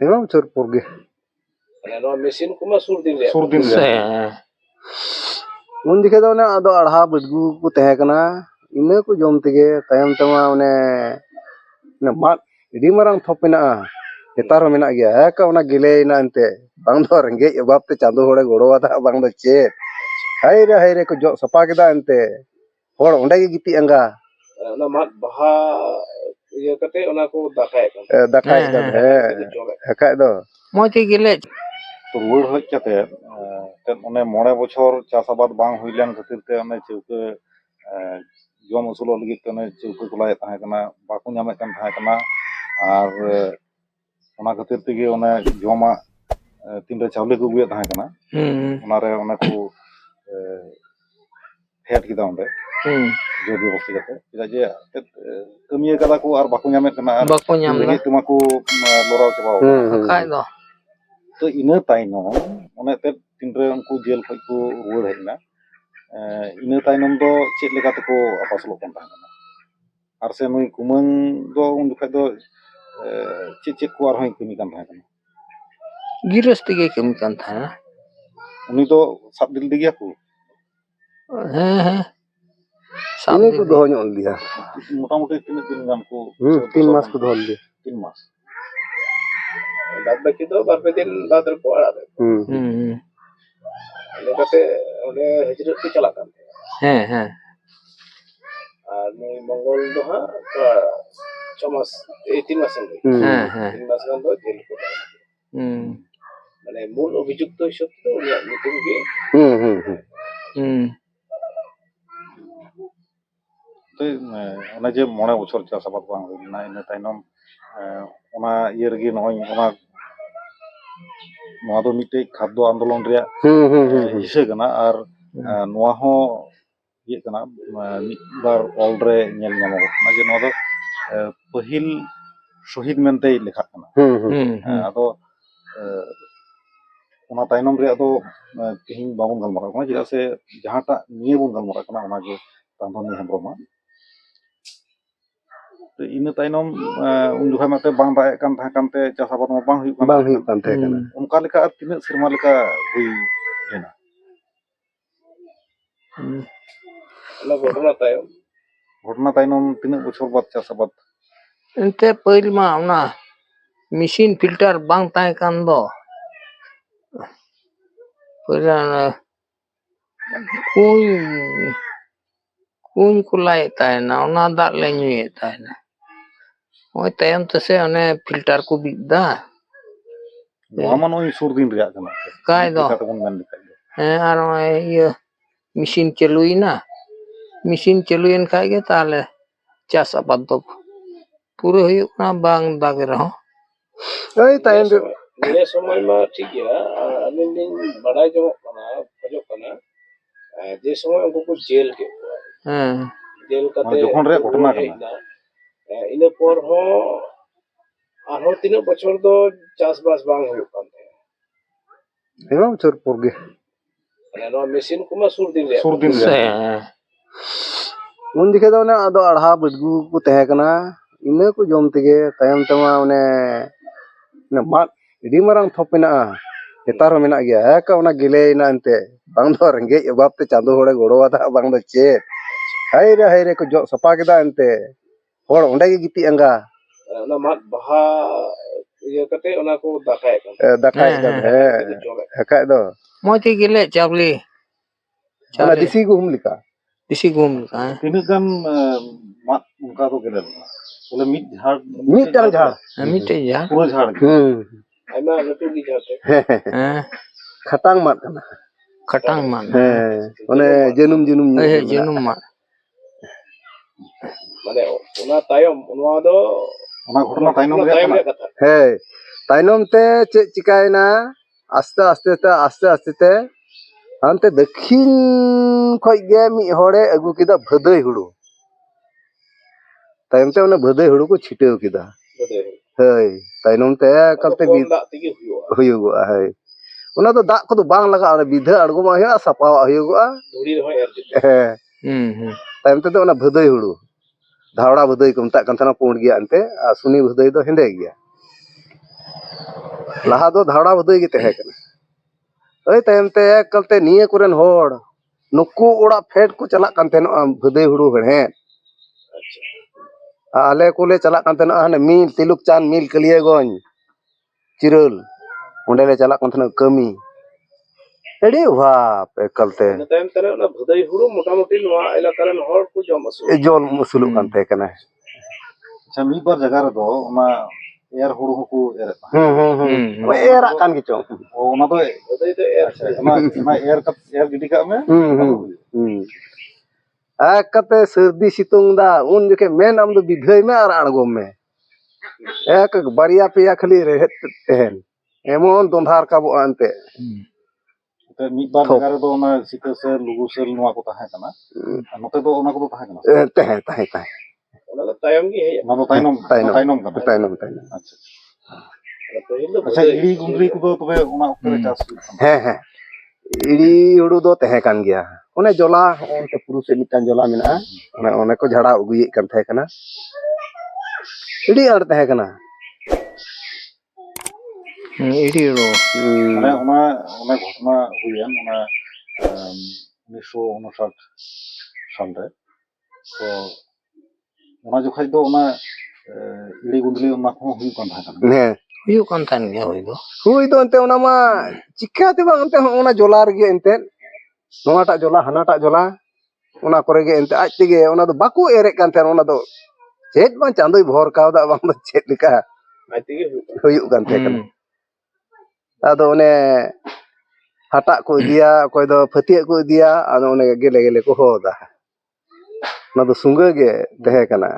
Emang bocor purge. Nova mesin kuma surdin re. Surdin उन दिखे तो ने अदो अढ़ा बदगु को तहे कना इने को जम तेगे तायम तमा ने मात इडी मारंग थोप मेना नेतार मेना गया है का उना गिले ना अंते बांग दो रंगे बाप ते चांदो होड़े गोड़ो वादा बांग दो चे हाय रे को जो सपा केदा अंते होड़ ओंडे गे गिति अंगा ना मात बहा ये कते उना को दाखाय kan है हकाय दो मोती गिले तो रुआड़ हज कते ओने 9 बछर चास आबाद बांग हुइलेन खातिर ते ओने चौके जम असुलो लगित ते ओने चौके कुलाय ताहे कना बाको ᱧᱟᱢᱮ kan ताहे कना आर ओना खातिर तेगे ओने जमा तीनरे चावले को गुए ताहे कना ओनारे ओने को फेट किदा ओंडे जो व्यवस्था करते चेदा जे कमिया कदा को आर बाको ᱧᱟᱢᱮ कना आर बाको ᱧᱟᱢ ला तमा को लोराव चबाओ खाय दो तो इना ताइनम ओने ते तीनरे उनको जेल खय को रुआड़ हेजना इना ताइनम दो चेद लेका तको आपासलो कन ताहेना आर से नुई कुमंग दो उन दुखा दो चेद को आर हय कमी कान ताहेना गिरस्ती के कमी कान ताहेना उनी तो साब दिल दिगिया को इने को दो ᱧᱚᱜ लिया मोटा मोटी तीन दिन गान को 3 मास को दो लिया 3 मास बाद बाकी तो बार पे दिन बाद को आड़ा दे लेकते ओने हिजरत के चला कान हैं और मैं मंगल दो हा 6 मास 3 मास संगे 3 मास गान दो जेल को माने मूल अभियुक्त हिसाब तो उनिया नितुम के तो ओना जे 9 बछर चास आबाद बांग हुइना इन ताइनम ओना ये रगी नय ओना नोआ दो मिटे खाद्य आंदोलन रे हिस्से कना आर नोआ हो ये कना मिट बार ऑल रे नेल ᱧᱟᱢᱚᱜ कना जे नोआ दो पहिल शहीद मेनते लेखा कना आदो ओना ताइनम रे आदो तिहिन बाबन गलमारा कना जेदा से जहाटा निये बन गलमारा कना ओना के रामधनी हेम्ब्रमा तो इन ताइनम उन दुखा मते बांग दाए कान था कानते चास आबाद मा बांग हुई कान थे कना उनका लेका तिने सिरमा लेका हुई हेना ला घटना ताइनम तिने बछर बाद चास आबाद एंते पहिल मा ओना मशीन फिल्टर बांग ताए कान दो पहिला कुन कुलाय ताए ना ओना दा ले ᱧᱩᱭᱮ ताए ना ओय तायम तसे ओने फिल्टर को बिदा नोआ मा नोई सुर दिन रिया कना काय दो आर ये मशीन चलुइना मशीन चलुइन खाय गे ताले चास आबाद दो पूरे हुई ना बांग दागे रहो ओय तायम मेरे समय में ठीक है अनिल दिन बड़ा जो कना खजो कना जे समय उनको को जेल के जेल कते जोखन रे घटना कना इने पर हो आरो तीन बछर दो चास बास बांग हुई कान थे emang bocor purge नवा मेसिन kuma surdin re उन दिखे तो ने अदो अढ़ा बदगु को तहे कना इने को जम तेगे तायम तमा ने मात इडी मारंग थोप मेना नेतार मेना गया है का उना गिले ना अंते बांग दो रंगे बाप ते चांदो होड़े गोड़ो वादा बांग दो चे हाय रे को जो सपा केदा अंते होड़ ओंडे गे गिति अंगा ना मात बहा ये कते उना को दाखाय kan है हकाय दो मोती गिले चावली ओना दिसी गुम लिका तिने गान मात उनका तो गेले बोले मिट झाड़ पूरा झाड़ आइमा लटू की जाते खटांग मात कना ओने जेनुम मात माने उना तायम उनवा दो ओना घटना ताइनम रे कथा है ताइनम ते चे चिकायना आस्ते ते हानते दक्षिण खय गे मी होड़े अगु किदा भदई हुड़ू तायम ते ओने भदई हुड़ू को छिटेव किदा हय ताइनम ते कलते बि हुयुगो है ओना तो दाग को तो बांग लगा बिधा अड़गो मा हया सपा हुयुगो धुड़ी रहो एर तायम ते ओना भदई हुड़ू धावड़ा भदई को मता कान थाना पुंड गया अंते सुनी भदई दो हेंदे गया laha do dhara budai ge tahe kana oi tayam te kalte niye koren hor nuku ora phet ku chalak kan teno budai huru he ale kule chalak kan teno hane mil tiluk chan mil kaliye gon cirul onde le chalak kan teno kami edi wah kalte tayam tare ona budai huru motamuti noa elaka ren hor ku jom asu jol musuluk kan te kana Sami bar jaga do ona air huru ko air era kan gitu ona do budai to air ona air gidi ka me kate serdi situng da un joke men am do bidhai me ar argom me ek bariya peya khali rehet tehen emon dondhar ka bo ante mi bar jaga do ona sita se lugu sel noa ko tahe kana note do ona ko tahe kana tahe ona do tayam gi he ona do tainom kana tainom acha acha iri gundri ko do tobe ona okre chas he iri hudu do tahe kan gya one jola onte puru se mitan jola mena one ko jhada ugui kan tahe kana iri ar tahe kana iri ro ona ঘটনা huyan ona 1959 সাল re তো ona jokhai do ona iri gundri ona ko huyuk kan tahe kana ne huyuk kan tan gya hui do ente ona ma chikka te bang ente ona jolar ge ente nona ta jola hana ta jola ona kore ge ente aj tege ona do baku erek kan ten ona do chet bang chandoi bhor kaw da bang do chet lika aj tege huyuk kan te kana ado one hatak ko idia koy do phatiak ko idia ado one gele gele ko hoda na do sunga ge tahe kana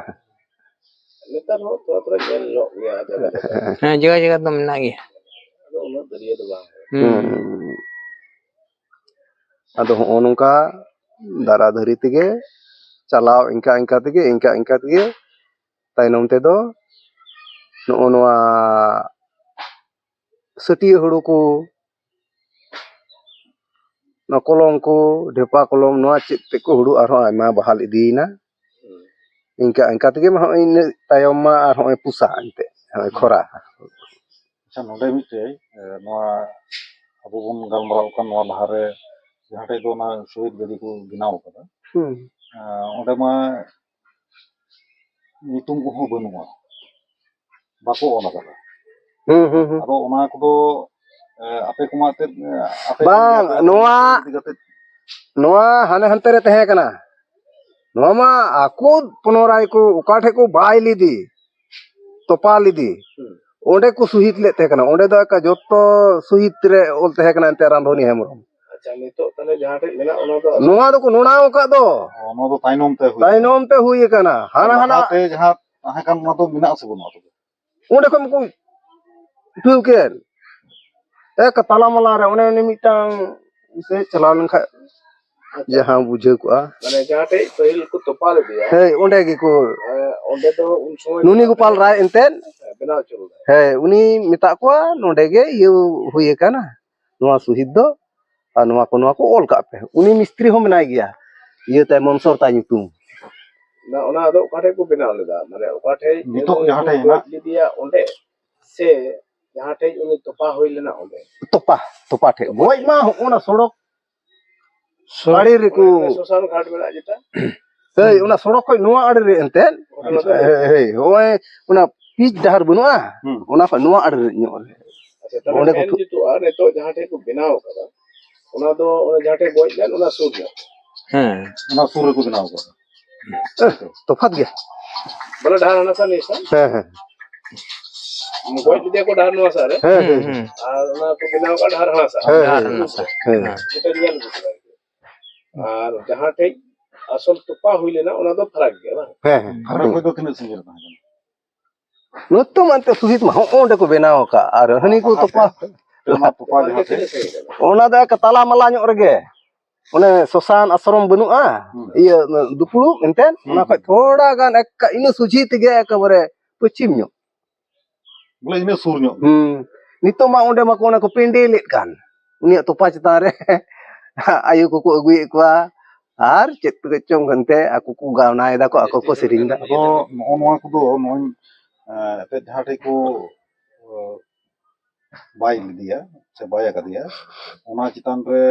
netar ho to jel lo ya jaga jaga to mena gya ado ona dariya do bang ado ho nongka dara dhari tege chalaw inka tege tainom te do no noa setiya huru ko no kolom ko depa kolom noa chit te ko huru arho aima bahal idina inka tege ma ine tayom ma arho pusa ante khora acha node mite noa abo bon galmarao kan noa lahare jahate do na shohid gadi ko binaw kada onde ma nitum ko ho banua bako ona kada ado ona ko do ape kuma te ape bang noa hane hante re tahe kana noa ma aku punorai ko ukathe ko bai lidi topa lidi onde ko suhit le tahe kana onde do ka jotto suhit re ol tahe kana ente randhoni hemrom acha nito tale jaha te mena ona do noa do ko nonaw ka do ona do tainom te hui kana hana te jaha tahe kan ona do mina ase banua to onde ko ko tuken ek tala mala re one mitang se chalaw lenkha jaha bujhe ko mane jaha te pahil ko topal diya hey onde gi ko onde do un somoy nuni gopal rai enten benaw chulu hey uni mita ko nonde ge yu hui kana noa suhid do noa ko ol ka pe uni mistri ho menai gya iye tay monsor ta nyutum na ona do okate ko benaw leda mane okate nitok jaha te na diya onde se jaha te uni topa hoilena onde topa the goj ma ona sorok sari re ko sosan ghat mena jeta hey ona sorok khoi noa ade re enten hey hoy ona pitch dahar banua ona fa noa ade re nyo onde ko jitu ar eto jaha te ko benaw kada ona do ona jaha te goj len ona sur na ona sur ko binaw ko tofat gya bala dhar ana sa nisa goj de ko dhar no sa re ar ona ko benaw ka dhar ana sa eta nyal busra ar jaha te asol topa huilena ona do farak gya ba farak ko do tine sinjir ba nutum ante suhit ma onde ko benaw ka ar hani ko topa ona da ka tala mala nyok rege one sosan asrom banua iya dupulu enten ona khoi thoda gan ek ina suji tige ekabare pachim nyok bole ine sur nyok nito ma onde ma ko ona ko pendelit kan uni topa chitan re ayu ko agui kwa ar chet kechong gante aku ku gaunai da ko aku ko sering da ado noa ko do noy te jaha te ko ᱵᱟᱭ ᱞᱤᱫᱤᱭᱟ ᱥᱮ ᱵᱟᱭ ᱟᱠᱟᱫᱮᱭᱟ ᱚᱱᱟ ᱪᱮᱛᱟᱱ ᱨᱮ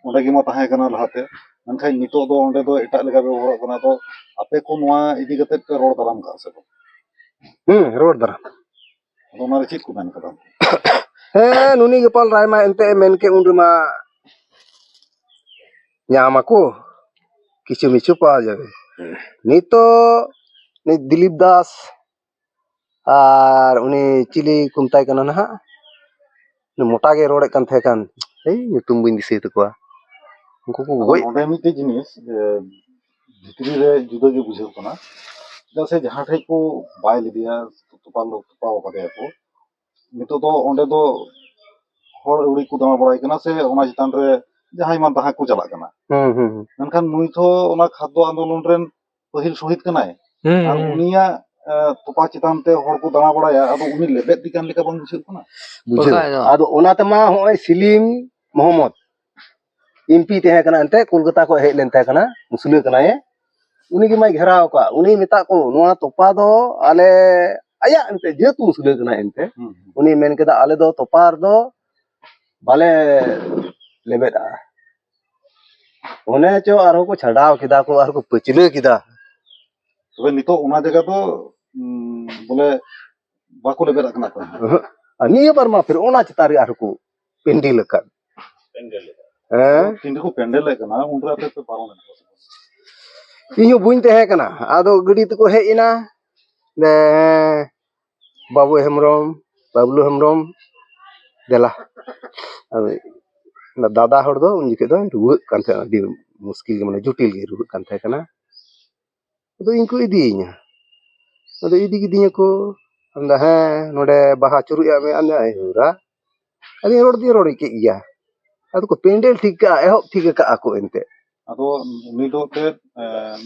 ᱚᱸᱰᱮ ᱜᱮᱢᱟ ᱛᱟᱦᱮᱸ ᱠᱟᱱᱟ ᱞᱟᱦᱟᱛᱮ ᱢᱮᱱᱠᱷᱟᱱ ᱱᱤᱛᱚᱜ ᱫᱚ ᱚᱸᱰे ᱫᱚ ᱮᱴᱟᱜ ᱞᱮᱠᱟ ᱵᱮᱵᱚᱦᱟᱨᱚᱜ ᱠᱟᱱᱟ ᱛᱚ ᱟᱯᱮ ᱠᱚ ᱱᱚᱣᱟ ᱤᱫᱤ ᱠᱟᱛᱮ ᱯᱮ ᱨᱚᱲ ᱫᱟᱨᱟᱢ ᱠᱟᱜᱼᱟ ᱥᱮ ᱵᱟᱝ? ᱨᱚᱲ ᱫᱟᱨᱟᱢ ᱟᱫᱚ ᱚᱱᱟᱨᱮ ᱪᱮᱫ ᱠᱚ ᱢᱮᱱ ᱠᱟᱫᱟ? ᱦᱮᱸ ᱱᱩᱱᱤ ᱜᱳᱯᱟᱞ ᱨᱟᱭ ᱢᱟ ᱮᱱᱛᱮ ᱢᱮᱱ ᱠᱮ ᱩᱱ ᱨᱮᱢᱟ ᱧᱟᱢ ᱟᱠᱚ ᱠᱤᱪᱷᱩ ᱢᱤᱪᱷᱩ পাওয়া যাবে ᱱᱤᱛᱚᱜ ᱱᱤᱛ দিলীপ দাস আর উনি চিলি ᱠᱚ ᱢᱮᱛᱟᱭ ᱠᱟᱱᱟ ᱱᱟᱦᱟᱜ ᱢᱚᱴᱟ ᱜᱮ ᱨᱚᱲᱮᱫ ᱠᱟᱱ ᱛᱟᱦᱮᱸ ᱠᱟᱱ ᱮᱭ ᱧᱩᱛᱩᱢ ᱵᱟᱹᱧ ᱫᱤᱥᱟᱹᱭ ᱛᱟᱠᱚᱣᱟ ᱩᱱᱠᱩ ᱠᱚ ᱜᱚᱡ ᱚᱸᱰᱮ ᱢᱤᱫᱴᱮᱡ ᱡᱤᱱᱤᱥ ᱵᱷᱤᱛᱨᱤ ᱨᱮ ᱡᱩᱫᱟᱹ ᱜᱮ ᱵᱩᱡᱷᱟᱹᱜ ᱠᱟᱱᱟ ᱪᱮᱫᱟᱜ ᱥᱮ ᱡᱟᱦᱟᱸ ᱴᱷᱮᱡ ᱠᱚ ᱵᱟᱭ ᱞᱮᱫᱮᱭᱟ ᱛᱚᱯᱟᱣ ᱠᱟᱫᱮᱭᱟ ᱠᱚ ᱱᱤᱛᱚᱜ ᱫᱚ ᱚᱸᱰᱮ ᱫᱚ ᱦᱚᱲ ᱟᱹᱣᱲᱤ ᱠᱚ ᱫᱟᱬᱟ ᱵᱟᱲᱟᱭ ᱠᱟᱱᱟ ᱥᱮ ᱚᱱᱟ ᱪᱮᱛᱟᱱ ᱨᱮ ᱡᱟᱦᱟᱸᱭ ᱢᱟ ᱛᱟᱦᱟᱸ ᱠᱚ ᱪᱟᱞᱟᱜ ᱠᱟᱱᱟ ᱢᱮᱱᱠᱷᱟᱱ ᱱᱩᱭ ᱛᱚ ᱚᱱᱟ ᱠᱷᱟᱫᱽᱫᱚ ᱟন্দᱳᱞᱚᱱ ᱨᱮᱱ ᱯᱟᱹᱦᱤᱞ ᱥᱚᱦᱤᱫ ᱠᱟᱱᱟᱭ ᱟᱨ ᱩᱱᱤᱭᱟᱜ ᱛᱚᱯᱟ ᱪᱮᱛᱟᱱ তে ᱦᱚᱲ ᱠᱚ ᱫᱟᱬᱟ ᱵᱟᱲᱟᱭᱟ ᱟᱫᱚ ᱩᱱᱤ ᱞᱮᱵᱮᱫ ᱫᱤᱠᱟᱱ ᱞᱮᱠᱟ ᱵᱟᱝ ᱵᱩᱡᱷᱟᱹᱜ ᱠᱟᱱᱟ বুঝাᱹᱣ ᱟᱫᱚ ᱚᱱᱟ ᱛᱮᱢᱟ ᱦᱚᱸᱜᱼᱚᱭ ᱥᱤᱞᱤᱢ ᱢᱚᱦᱚᱢᱢᱚᱫ এমপি ᱛᱟᱦᱮᱸ ᱠᱟᱱᱟ ᱮᱱᱛᱮ ᱠᱳᱞᱠᱟᱛᱟ ᱠᱷᱚᱱ ᱦᱮᱡ ᱞᱮᱱ ᱛᱟᱦᱮᱸ ᱠᱟᱱᱟ ᱢᱩᱥᱞᱟᱹ ᱠᱟᱱᱟᱭ ᱩᱱᱤ ᱜᱮ ᱢᱟᱭ ᱜᱷᱮᱨᱟᱣ ᱠᱟᱜ ᱩᱱᱤ ᱢᱮᱛᱟᱜ ᱠᱚ ᱱᱚᱣᱟ ᱛᱚᱯᱟ ᱫᱚ ᱟᱞᱮ ᱟᱭᱟᱜ ᱮᱱᱛᱮ ᱡᱮᱦᱮᱛᱩ ᱢᱩᱥᱞᱟᱹ ᱠᱟᱱᱟᱭ ᱮᱱᱛᱮ ᱩᱱᱤ ᱢᱮᱱ ᱠᱮᱫᱟ ᱟᱞᱮ ᱫᱚ ᱛᱚᱯᱟ ᱨᱮᱫᱚ ᱵᱟᱞᱮ ᱞᱮᱵᱮᱫᱟ ᱚᱱᱮ ᱪᱚ ᱟᱨᱦᱚᱸ ᱠᱚ ᱪᱷᱟᱰᱟᱣ ᱠᱮᱫᱟ ᱠᱚ ᱟᱨ ᱠᱚ ᱯᱟᱹᱪᱞᱟᱹ ᱠᱮᱫᱟ ᱛᱚᱵᱮ ᱱᱤᱛᱚᱜ ᱚᱱᱟ ᱡᱟᱭᱜᱟ ᱫᱚ ᱵᱚᱞᱮ ᱵᱟᱠᱚ ᱞᱮᱵᱮᱫᱟᱜ ᱠᱟᱱᱟ ᱠᱚ ᱟᱨ ᱱᱤᱭᱟᱹ ᱵᱟᱨ ᱢᱟ ᱯᱷᱤᱨ ᱚᱱᱟ ᱪᱮᱛᱟᱱ ᱨᱮ ᱟᱨᱦᱚᱸ ᱠᱚ ᱯᱮᱱᱰᱮᱞ ᱟᱠᱟᱫ ᱦᱮᱸ ᱛᱤᱱ ᱨᱮᱠᱚ ᱯᱮᱱᱰᱮᱞᱮᱫ ᱠᱟᱱᱟ ᱩᱱᱨᱮ ᱟᱯᱮ ᱯᱮ ᱯᱟᱨᱚᱢ ᱮᱱᱟ ᱤᱧ ᱦᱚᱸ ᱵᱟᱹᱧ ᱛᱟᱦᱮᱸ ᱠᱟᱱᱟ ᱟᱫᱚ ᱜᱟᱹᱰᱤ ᱛᱮᱠᱚ ᱦᱮᱡ ᱮᱱᱟ ᱵᱟᱵᱩ ᱦᱮᱢᱵᱨᱚᱢ ᱵᱟᱵᱞᱩ ᱦᱮᱢᱵᱨᱚᱢ ᱫᱮᱞᱟ ᱫᱟᱫᱟ ᱦᱚᱲ ᱫᱚ ᱩᱱ ᱡᱚᱠᱷᱮᱡ ᱫᱚ ᱨᱩᱣᱟᱹᱜ ᱠᱟᱱ ᱛᱟᱦᱮᱸᱱᱟ ᱟᱹᱰᱤ ᱢᱩᱥᱠᱤᱞ ᱜᱮ ᱢᱟᱱᱮ ᱡᱚᱴᱤᱞ ᱜᱮ ᱨᱩᱣᱟᱹᱜ ᱠᱟᱱ ᱛᱟᱦᱮᱸ ᱠᱟᱱᱟ ᱟᱫᱚ ᱤᱧ ᱠᱚ ᱤᱫᱤᱭᱤᱧᱟ ᱟᱫᱚ ᱤᱫᱤ ᱠᱤᱫᱤᱧᱟᱠᱚ ᱟᱫᱚ ᱦᱮᱸ ᱱᱚᱰᱮ ᱵᱟᱦᱟ ᱪᱩᱨᱩᱡ ᱢᱮ ᱦᱩᱨᱟ ᱟᱫᱚ ᱨᱚᱲ ᱫᱩᱧ ᱨᱚᱲ ᱠᱮᱫ ᱜᱮᱭᱟ ᱟᱫᱚ ᱠᱚ ᱯᱮᱱᱰᱮᱞ ᱴᱷᱤᱠ ᱠᱟᱜᱼᱟ ᱮᱦᱚᱵ ᱴᱷᱤᱠ ᱠᱟᱜᱼᱟ ᱠᱚ ᱮᱱᱛᱮ ᱟᱫᱚ ᱩᱱᱤ ᱫᱚ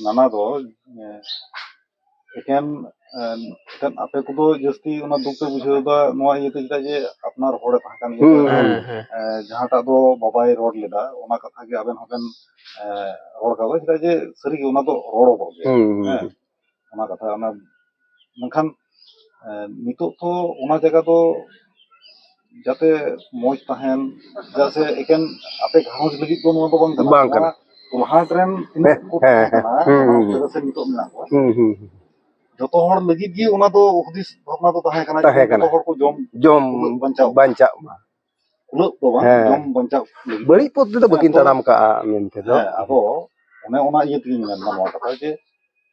ᱱᱟᱱᱟ ᱫᱚ ᱮᱠᱮᱱ ᱟᱯᱮ ᱠᱚᱫᱚ ᱡᱟᱹᱥᱛᱤ ᱚᱱᱟ ᱫᱩᱠ ᱯᱮ ᱵᱩᱡᱷᱟᱹᱣ ᱫᱟ ᱱᱚᱣᱟ ᱤᱭᱟᱹᱛᱮ ᱪᱮᱫᱟᱜ ᱡᱮ ᱟᱯᱱᱟᱨ ᱦᱚᱲᱮ ᱛᱟᱦᱮᱸ ᱠᱟᱱ ᱜᱮᱭᱟ ᱡᱟᱦᱟᱸᱴᱟᱜ ᱫᱚ ᱵᱟᱵᱟᱭ ᱨᱚᱲ ᱞᱮᱫᱟ ᱚᱱᱟ ᱠᱟᱛᱷᱟ ᱜᱮ ᱟᱵᱮᱱ ᱦᱚᱸᱵᱮᱱ ᱨᱚᱲ ᱠᱟᱫᱟ ᱪᱮᱫᱟᱜ ᱡᱮ ᱥᱟᱹᱨᱤᱜᱮ ᱚᱱᱟ ᱫᱚ ᱨᱚᱲᱚᱜᱚᱜ ᱜᱮᱭᱟ ᱦᱮᱸ ᱚᱱᱟ ᱠᱟᱛᱷᱟ ᱚᱱᱟ ᱢᱮᱱᱠᱷᱟन ᱱᱤᱛᱚᱜ ᱛᱚ ᱚᱱᱟ ᱡᱟᱭᱜᱟ ᱫᱚ যাতে মজ তাহেন চᱮᱫᱟᱜ ᱥᱮ ᱮᱠᱮᱱ ᱟᱯᱮ ᱜᱷᱟᱨᱚᱸᱡᱽ ᱞᱟᱹᱜᱤᱫ ᱫᱚ ᱱᱚᱣᱟ ᱫᱚ ᱵᱟᱝ ᱠᱟᱱᱟ ᱱᱚᱣᱟ ᱴᱚᱞᱦᱟᱴ ᱨᱮᱱ ᱛᱤᱱᱟᱹᱜ ᱠᱚ ᱛᱟᱦᱮᱸ ᱠᱟᱱᱟ ᱚᱱᱟ ᱥᱮ ᱱᱤᱛᱚᱜ ᱢᱮᱱᱟᱜ ᱠᱚᱣᱟ ᱡᱚᱛᱚ ᱦᱚᱲ ᱞᱟᱹᱜᱤᱫ ᱜᱮ ᱚᱱᱟ ᱫᱚ ᱦᱩᱫᱤᱥ ᱵᱷᱟᱵᱽᱱᱟ ᱫᱚ ᱛᱟᱦᱮᱸ ᱠᱟᱱᱟ ᱡᱮ ᱡᱚᱛᱚ ᱦᱚᱲ ᱠᱚ ᱡᱚᱢ ᱵᱟᱧᱪᱟᱜ ᱢᱟ ᱩᱱᱟᱹᱜ ᱫᱚ ᱵᱟᱝ ᱡᱚᱢ ᱵᱟᱧᱪᱟᱣ ᱞᱟᱹᱜᱤᱫ ᱵᱟᱹᱲᱤᱡ ᱯᱚথ ᱛᱮᱫᱚ ᱵᱟᱹᱠᱤᱱ ᱛᱟᱲᱟᱢ ᱠᱟᱜᱼᱟ ᱢᱮᱱᱛᱮ ᱫᱚ ᱟᱫᱚ ᱚᱱᱟ ᱤᱭᱟᱹ ᱛᱮᱜᱤᱧ ᱢᱮᱱᱫᱟ ᱱᱚᱣᱟ ᱠᱟᱛᱷᱟ ᱡᱮ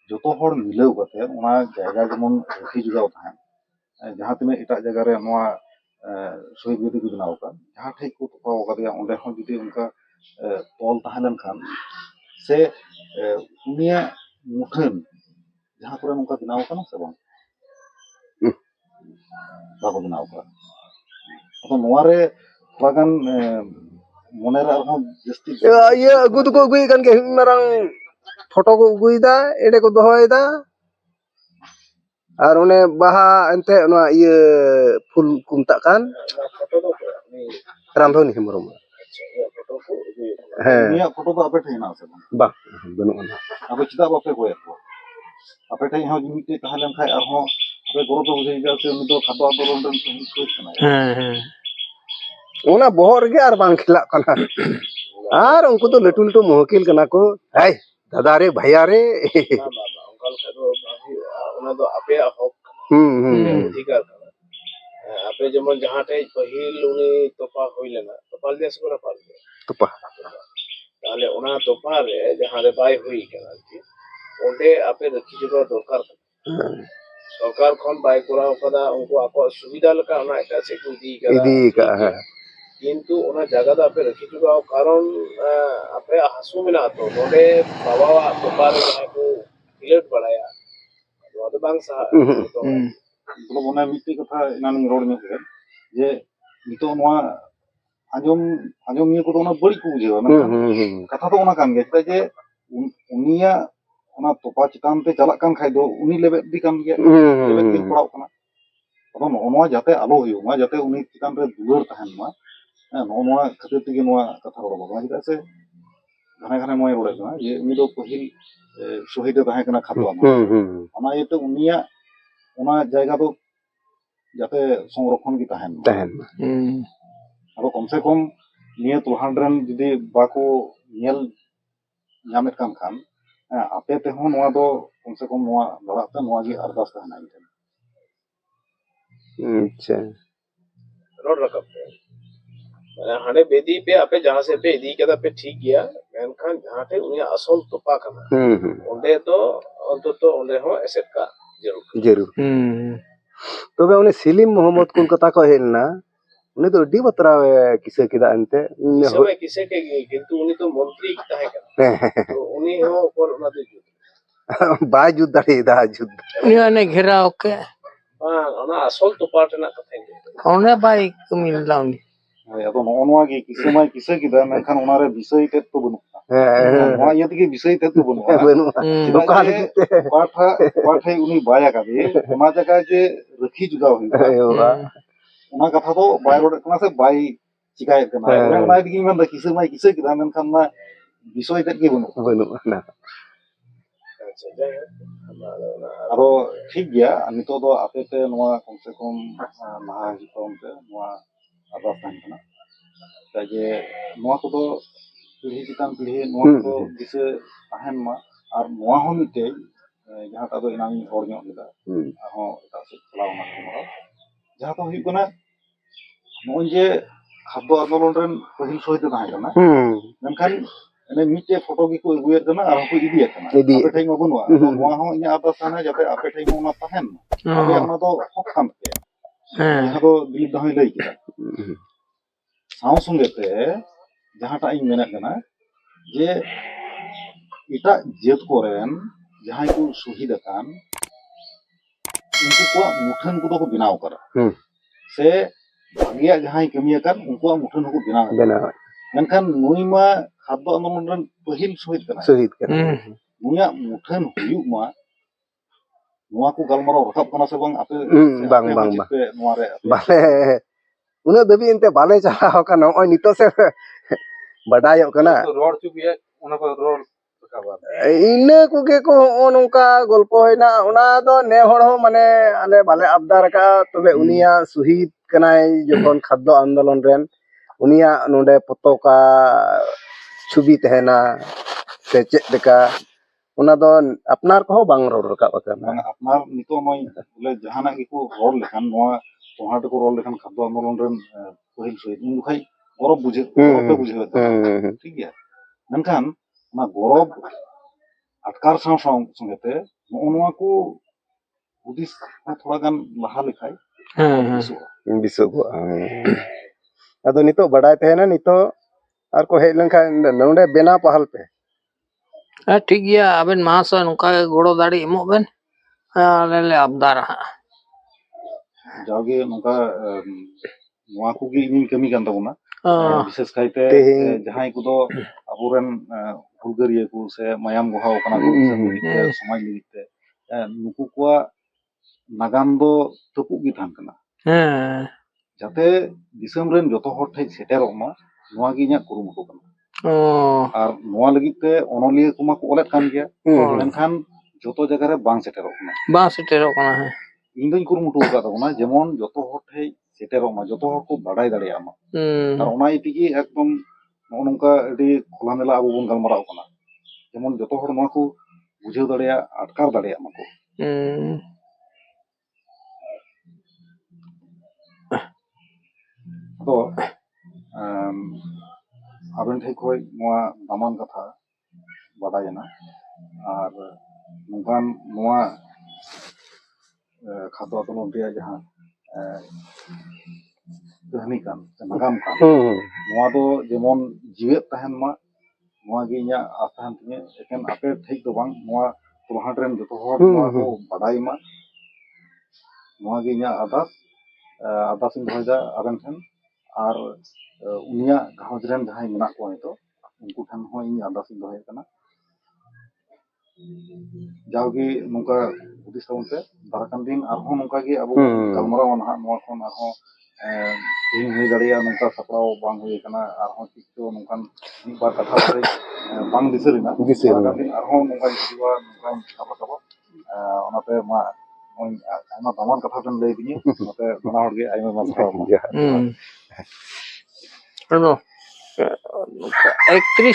ᱡᱚᱛᱚ ᱦᱚᱲ ᱢᱤᱞᱟᱹᱣ ᱠᱟᱛᱮ ᱚᱱᱟ ᱡᱟᱭᱜᱟ ᱡᱮᱢᱚᱱ ᱨᱩᱠᱷᱤ ᱡᱚᱜᱟᱣ ᱛᱟᱦᱮᱱ ᱡᱟᱦᱟᱸ ᱛᱤᱱᱟᱹᱜ ᱮᱴᱟᱜ ᱡᱟᱭᱜᱟ ᱨᱮ ᱱᱚᱣᱟ শহীদ বেদি को बनाव का जहाँ ठेक को तोपाव कदिया ओंडे हूँ जुदी उनका तौल तहां लेनखान से उनिया मुठन जहाँ करे उनका बनाव का ना से बांग बाको बनाव का तो नवारे बागान मोनेरा हूँ जस्ती ये अगु तो को अगुई kan के marang फोटो को अगुईदा एडे को दोहयदा আর ওনে বাহা এনতে নোয়া ইয়ে ফুল কো মেতাগ কান রামধনী হেমব্রম হ্যাঁ নিয়া ফটো তো আপে ঠেনা আছে বাহ বানুয়া না আপে চিদা বাপে গোয়া তো আপে ঠেই হ্যাঁ জিমিতে তাহলেন খাই আর হ্যাঁ আপে গরব বুঝাই যা সে উনি তো খাদ্য আন্দোলন রেন সুইট কানা হ্যাঁ ওনা বহর গে আর বাং খিলাক কানা আর উনকু তো লটু লটু মহকিল কানা কো এই দাদা রে ভাইয়া রে ᱚᱱᱠᱟ ᱞᱮᱠᱷᱟᱡ ᱫᱚ ᱵᱟᱝ ᱦᱩᱭᱩᱜᱼᱟ ᱚᱱᱟ ᱫᱚ ᱟᱯᱮᱭᱟᱜ ᱦᱚᱠ ᱚᱫᱷᱤᱠᱟর ᱠᱟᱱᱟ ᱟᱯᱮ ᱡᱮᱢᱚᱱ ᱡᱟᱦᱟᱸ ᱴᱷᱮᱡ ᱯᱟᱹᱦᱤᱞ ᱩᱱᱤ ᱛᱚᱯᱟ ᱦᱩᱭ ᱞᱮᱱᱟ ᱛᱚᱯᱟ ᱞᱮᱫᱮᱭᱟ ᱥᱮ ᱨᱟᱯᱟᱜ ᱞᱮᱫᱮᱭᱟ ᱛᱚᱯᱟ তাহলে ওনা তোপা রে जहां रे बाय हुई কানা কি ওতে আপে রক্ষী জোগাড় দরকার সরকার খন বাই করাও কাদা উনকো আকো সুবিধা লেকা ওনা এটা সে কো ইদি কা হ্যাঁ কিন্তু ওনা জায়গা দা আপে রক্ষী জোগাও কারণ আপে হাসু মেনা তো নডে বাবা তোপা রে জাহাं को ᱠᱷᱤᱞᱳᱰ ᱵᱟᱲᱟᱭᱟ ᱱᱚᱣᱟ ᱫᱚ ᱵᱟᱝ ᱥᱟᱦᱟ ᱵᱚᱞᱚ ᱚᱱᱟ ᱢᱤᱫᱴᱮᱡ ᱠᱟᱛᱷᱟ ᱮᱱᱟᱱᱤᱧ ᱨᱚᱲ ᱧᱚᱜ ᱠᱮᱫᱟ ᱡᱮ ᱱᱤᱛᱚᱜ ᱱᱚᱣᱟ ᱟᱸᱡᱚᱢ ᱱᱤᱭᱟᱹ ᱠᱚᱫᱚ ᱚᱱᱟ ᱵᱟᱹᱲᱤᱡ ᱠᱚ ᱵᱩᱡᱷᱟᱹᱣᱟ ᱢᱮᱱᱠᱷᱟᱱ ᱠᱟᱛᱷᱟ ᱫᱚ ᱚᱱᱟ ᱠᱟᱱ ᱜᱮᱭᱟ ᱪᱮᱫᱟᱜ ᱡᱮ ᱩᱱᱤᱭᱟᱜ ᱚᱱᱟ ᱛᱚᱯᱟ ᱪᱮᱛᱟᱱ ᱛᱮ ᱪᱟᱞᱟᱜ ᱠᱟᱱ ᱠᱷᱟᱡ ᱫᱚ ᱩᱱᱤ ᱞᱮᱵᱮᱫ ᱤᱫᱤ ᱠᱟᱱ ᱜᱮᱭᱟ ᱞᱮᱵᱮᱫ ᱜᱮ ᱯᱟᱲᱟᱣ ᱠᱟᱱᱟ ᱟᱫᱚ ᱱᱚᱜᱼᱚ ᱱᱚᱣᱟ ᱡᱟᱛᱮ ᱟᱞᱚ ᱦᱩᱭᱩᱜ ᱢᱟ ᱡᱟᱛᱮ ᱩᱱᱤ ᱪᱮᱛᱟᱱ ᱨᱮ ᱫᱩᱞᱟᱹᱲ ᱛᱟᱦᱮᱱ ᱢᱟ ᱱᱚᱜᱼᱚ ᱱᱚᱣᱟ ᱠᱷᱟᱹᱛᱤᱨ ᱛᱮᱜᱮ ᱱᱚᱣᱟ ᱠᱟᱛᱷᱟ ᱨᱚᱲᱚᱜ ᱠᱟᱱᱟ ᱪᱮᱫᱟᱜ ᱥᱮ ᱜᱷᱟᱱᱮ ᱜᱷᱟᱱᱮ ᱱᱚᱣᱟᱭ ᱨᱚᱲᱮᱫ ᱠᱟᱱᱟ ᱡᱮ ᱩᱱᱤ ᱫᱚ ᱯᱟᱹᱦᱤᱞ শহীদে ᱛᱟᱦᱮᱸ ᱠᱟᱱᱟ ᱠᱷᱟᱫᱣᱟ ᱚᱱᱟ ᱤᱭᱟᱹᱛᱮ ᱩᱱᱤᱭᱟᱜ ᱚᱱᱟ ᱡᱟᱭᱜᱟ ᱫᱚ যাতে সংরক্ষণ কি তাহেন tahan. ᱟᱫᱚ ᱠᱚᱢ ᱥᱮ ᱠᱚᱢ ᱱᱤᱭᱟᱹ ᱛᱩᱞᱦᱟᱱ ᱨᱮᱱ ᱡᱩᱫᱤ ᱵᱟᱠᱚ ᱧᱮᱞ ᱧᱟᱢᱮᱫ ᱠᱟᱱ ᱠᱷᱟᱱ ᱟᱯᱮ ᱛᱮᱦᱚᱸ ᱱᱚᱣᱟ ᱫᱚ ᱠᱚᱢ ᱥᱮ ᱠᱚᱢ ᱱᱚᱣᱟ ᱞᱟᱲᱟᱜ ᱛᱮ ᱱᱚᱣᱟ ᱜᱮ ᱟᱨᱫᱟᱥ ᱛᱟᱦᱮᱱᱟ ᱤᱧ ᱴᱷᱮᱱ Acha. रोड रकब पे हाने बेदी पे आपे जहां से पे इदी कदा पे ठीक गया मेनखान जहां थे उनी असल तोपा कना ओंडे तो अंततो ओंडे हो एसेट का जरूर Jeruk. Tobe uni Silim Muhammad Kolkata ko helna. Uni to di batra kise kida ante. समय किसे के किंतु उनी तो मंत्री किता है कना तो उनी हो और उना दे Ba jud dari da jud. Niya na ghiraw ke. ana asol तोपा टेना कथा Kaune bai kumin launi. ᱟᱫᱚ ᱱᱚᱜᱼᱚ ᱱᱚᱣᱟ ᱜᱮ ᱠᱤᱥᱟᱹ ᱢᱟᱭ ᱠᱤᱥᱟᱹ ᱠᱮᱫᱟ ᱢᱮᱱᱠᱷᱟᱱ ᱚᱱᱟᱨᱮ ᱵᱤᱥᱚᱭ ᱛᱮᱫ ᱫᱚ ᱵᱟᱹᱱᱩᱜᱼᱟ ᱱᱚᱣᱟ ᱤᱭᱟᱹ ᱛᱮᱜᱮ ᱵᱤᱥᱚᱭ ᱛᱮᱫ ᱫᱚ ᱵᱟᱹᱱᱩᱜᱼᱟ ᱪᱮᱫᱟᱜ ᱡᱮ ᱚᱠᱟᱴᱷᱮᱡ ᱩᱱᱤ ᱵᱟᱭ ᱟᱠᱟᱫᱮ ᱚᱱᱟ ᱡᱟᱭᱜᱟ ᱡᱮ ᱨᱟᱹᱠᱷᱤ ᱡᱚᱜᱟᱣ ᱦᱩᱭᱩᱜᱼᱟ ᱚᱱᱟ ᱠᱟᱛᱷᱟ ᱫᱚ ᱵᱟᱭ ᱨᱚᱲᱮᱫ ᱠᱟᱱᱟ ᱥᱮ ᱵᱟᱭ ᱪᱤᱠᱟᱭᱮᱫ ᱠᱟᱱᱟ ᱚᱱᱟ ᱛᱮᱜᱮᱧ ᱢᱮᱱᱫᱟ ᱠᱤᱥᱟᱹ ᱢᱟᱭ ᱠᱤᱥᱟᱹ ᱠᱮᱫᱟ ᱢᱮᱱᱠᱷᱟᱱ ᱚᱱᱟ ᱵᱤᱥᱚᱭ ᱛᱮᱫ ᱜᱮ ᱵᱟᱹᱱᱩᱜᱼᱟ ᱟᱫᱚ ᱴᱷᱤᱠ ᱜᱮᱭᱟ ᱱᱤᱛᱚᱜ ᱫᱚ ᱟᱯᱮᱛᱮ ᱱᱚᱣᱟ ᱠᱚᱢ ᱥᱮ ᱠᱚᱢ ᱞᱟᱦᱟ ᱦᱤᱡᱩᱜ ᱛᱟᱵᱚᱱ ᱯᱮ ᱱᱚᱣᱟ ᱟᱨᱫᱟᱥ ᱛᱟᱦᱮᱱ ᱠᱟᱱᱟ ᱡᱮ ᱱᱚᱣᱟ ᱠᱚᱫᱚ ᱯᱤᱲᱦᱤ ᱪᱮᱛᱟᱱ ᱯᱤᱲᱦᱤ ᱱᱚᱣᱟ ᱠᱚᱫᱚ ᱫᱤᱥᱟᱹ ᱛᱟᱦᱮᱱ ᱢᱟ ᱟᱨ ᱱᱚᱣᱟ ᱦᱚᱸ ᱢᱤᱫᱴᱮᱡ ᱡᱟᱦᱟᱸᱴᱟᱜ ᱫᱚ ᱮᱱᱟᱝ ᱤᱧ ᱨᱚᱲ ᱧᱚᱜ ᱞᱮᱫᱟ ᱟᱨᱦᱚᱸ ᱮᱴᱟᱜ ᱥᱮᱫ ᱪᱟᱞᱟᱣ ᱮᱱᱟ ᱜᱟᱞᱢᱟᱨᱟᱣ ᱡᱟᱦᱟᱸ ᱫᱚ ᱦᱩᱭᱩᱜ ᱠᱟᱱᱟ ᱱᱚᱜᱼᱚᱭ ᱡᱮ ᱠᱷᱟদ্য ᱟন্দᱳᱞᱚᱱ ᱨᱮᱱ ᱯᱟᱹᱦᱤᱞ ᱥᱚᱦᱤᱫ ᱛᱟᱦᱮᱸ ᱠᱟᱱᱟ ᱢᱮᱱᱠᱷᱟन ᱢᱤᱫᱴᱮᱡ ᱯᱷᱳᱴᱳ ᱜᱮᱠᱚ ᱟᱹᱜᱩᱭᱮᱫ ᱠᱟᱱᱟ ᱟᱨᱦᱚᱸ ᱠᱚ ᱤᱫᱤᱭᱮᱫ ᱠᱟᱱᱟ ᱟᱯᱮ ᱴᱷᱮᱡ ᱢᱟ ᱵᱟᱹᱱᱩᱜᱼᱟ ᱱᱚᱣᱟ ᱦᱚᱸ ᱤᱧᱟᱹᱜ ᱟᱨᱫᱟᱥ ᱛᱟᱦᱮᱱᱟ ᱡᱟᱛᱮ ᱟᱯᱮ ᱴᱷᱮᱡ ᱦᱚᱸ ᱚᱱᱟ ᱛᱟᱦᱮᱱ ᱢᱟ ᱟᱯᱮᱭᱟᱜ ᱚᱱᱟ ᱫᱚ ᱦᱚᱠ ᱠᱟᱱ ᱛᱟᱯᱮᱭᱟ ᱡᱟᱦᱟᱸ ᱫᱚ ᱫᱤᱞᱤᱯ ᱫᱟ ᱦᱚᱸᱭ ᱞᱟᱹᱭ ᱠᱮᱫᱟ ᱥᱟᱶ ᱥᱚᱸᱜᱮ ᱛᱮ ᱡᱟᱦᱟᱸᱴᱟᱜ ᱤᱧ ᱢᱮᱱᱮᱫ ᱠᱟᱱᱟ ᱡᱮ ᱮᱴᱟᱜ ᱡᱟᱹᱛ ᱠᱚᱨᱮᱱ ᱡᱟᱦᱟᱸᱭ ᱠᱚ ᱥᱚᱦᱤᱫ ᱟᱠᱟᱱ उनको मुठन को तो बनाव करा से भाग्य जहां कमियाकान उनको मुठन को बनाव मेनखान नुईमा खाद्य आंदोलन पहिल शहीद कना नुया मुठन हुयुग मा नुआ को गलमाराव रखाब कना से बांग आपे बांग पे नुआ रे बाले उना दबी इनते बाले चालाव का नय नितो से बडायो कना रोड चुबिया उना को रोड ᱤᱱᱟᱹ ᱠᱚᱜᱮ ᱠᱚ ᱦᱚᱸᱜᱼᱚ ᱱᱚᱝᱠᱟ ᱜᱚᱞᱯᱚ ᱦᱩᱭᱱᱟ ᱚᱱᱟ ᱫᱚ ᱱᱮ ᱦᱚᱲ ᱦᱚᱸ ᱢᱟᱱᱮ ᱟᱞᱮ ᱵᱟᱞᱮ ᱟᱵᱫᱟᱨ ᱠᱟᱜᱼᱟ ᱛᱚᱵᱮ ᱩᱱᱤᱭᱟᱜ ᱥᱚᱦᱤᱫ ᱠᱟᱱᱟᱭ ᱡᱚᱠᱷᱚᱱ ᱠᱷᱟদ্য আন্দোলন ᱨᱮᱱ ᱩᱱᱤᱭᱟᱜ ᱱᱚᱰᱮ ᱯᱚᱛᱚᱠᱟ ᱪᱷᱩᱵᱤ ᱛᱟᱦᱮᱱᱟ ᱥᱮ ᱪᱮᱫ ᱞᱮᱠᱟ ᱚᱱᱟ ᱫᱚ ᱟᱯᱱᱟᱨ ᱠᱚᱦᱚᱸ ᱵᱟᱝ ᱨᱚᱲ ᱨᱟᱠᱟᱵ ᱟᱠᱟᱱᱟ ᱟᱯᱱᱟর ᱱᱤᱛᱚᱜ ᱱᱚᱭ ᱵᱚᱞᱮ ᱡᱟᱦᱟᱱᱟᱜ ᱜᱮᱠᱚ ᱨᱚᱲ ᱞᱮᱠᱷᱟᱱ ᱱᱚᱣᱟ ᱛᱚᱦᱟᱴ ᱠᱚ ᱨᱚᱲ ᱞᱮᱠᱷᱟᱱ ᱠᱷᱟদ্য আন্দোলন ᱨᱮᱱ ᱯᱟᱹᱦᱤᱞ ᱥᱚᱦᱤᱫ ᱩᱱ ᱡᱚᱠᱷᱟᱡ ᱜᱚᱨᱚᱵ ᱵᱩᱡᱷᱟᱹᱣᱮᱫ ᱛᱟᱦᱮᱱᱟ ᱴᱷᱤक ᱜᱮᱭᱟ ᱢᱮᱱᱠᱷᱟᱱ ᱚᱱᱟ ᱜᱚᱨᱚᱵ अटकार संगे नवा को हुदिस थोड़ा गान लहा लेखाय अदो नितो बड़ाय तहना नितो आर को हेज लेनखा नोंडे बेना पहल पे ठीक गया अबेन महाशय नुका गोड़ो दाड़ी एमो बेन आले ले अबदार जागे नुका नवा को गी इन कमी कान तबना विशेष कायते जहां को दो अबोरेन हुलगारिया को से मायाम गुहाव कना को समाज लगिते नुकु को नागाम दो तपु गी थान कना जाते दिसम रेन जतो हर ठे सेटेरो मा नवा गी nya कुरुमुटु कना और नवा लगिते ओनोलिया कुमा को ओलेट कान गया मेनखान जतो जगह रे बांग सेटेरो कना इन दोन कुरुमुटु का तबना जेमन जतो हर ठे सेटेरो मा जतो हर को बाडाय दाड़िया मा और ओना इतिगी एकदम नोनका अडी खोलामेला अबो बन गलमाराव कना जेमन जतो हर नवा को बुझाव दाड़िया अटकार दाड़िया माको तो आबेन ठे खोय नवा दामान कथा बाडायना और नोंगान नवा खाद्य आंदोलन रे जहां कहनी कान नागाम कान नवा दो जेमन जीवे तहन मा नवा गे इया आस्थान तिने एकेन आपे ठीक दो बांग नवा तोहाट रेन जतो हर नवा को बाडाय मा नवा गे इया आदास इन होजा आबेन ठन और उनिया घावज रेन जहां मेना को नितो उनको ठन हो इन आदास इन होय कना जावगी नुका हुदिस तबनते दाराकान दिन आरहों नुका गे अबो गलमाराव ना नवा कोन आरहों तीन हुई दाड़िया नुका सपराव बांग हुई कना आरहों चितो नुकान एक बार कथा से बांग दिसरिना दाराकान दिन आरहों नुका हिजुआ नुका साबा साबा ओनाते मा ᱟᱭᱢᱟ ᱫᱟᱢᱟᱱ ᱠᱟᱛᱷᱟ ᱵᱮᱱ ᱞᱟᱹᱭ ᱫᱤᱧᱟ ᱱᱚᱛᱮ ᱵᱟᱱᱟ ᱦᱚᱲ ᱜᱮ ᱟᱭᱢᱟ ᱥᱟᱨᱦᱟᱣ ᱢᱟ ᱟᱫᱚ 31